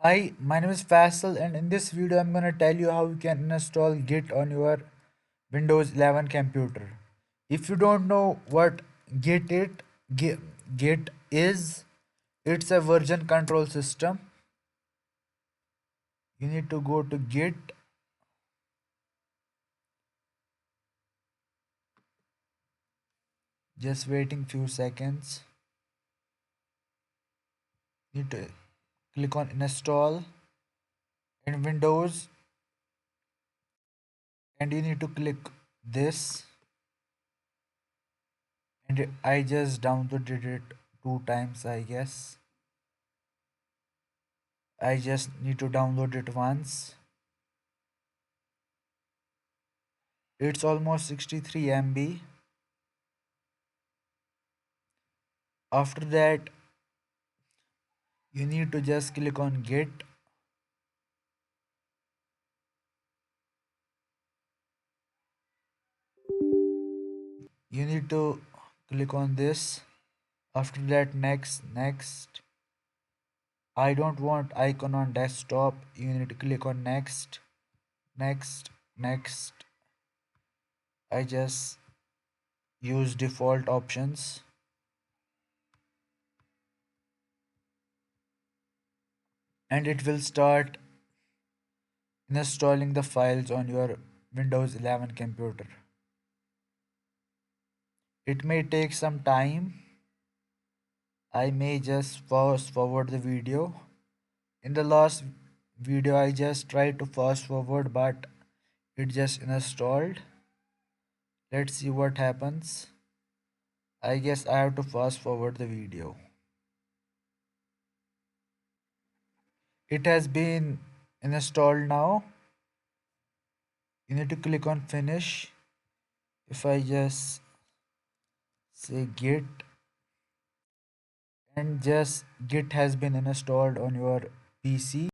Hi, my name is Faisal, and in this video I'm gonna tell you how you can install Git on your Windows 11 computer. If you don't know what Git, Git is, it's a version control system. You need to go to Git, just waiting few seconds. You need to click on install in Windows, and you need to click this. And I just downloaded it two times, I guess. I just need to download it once. It's almost 63 MB. After that, you need to just click on Git. You need to click on this. After that, next. I don't want icon on desktop. You need to click on next. I just use default options, and it will start installing the files on your Windows 11 computer. It may take some time. I may just fast forward the video. In the last video, I just tried to fast forward, but it just installed. Let's see what happens. I guess I have to fast forward the video. It has been installed now. You need to click on finish. If I just say git, and just git has been installed on your PC.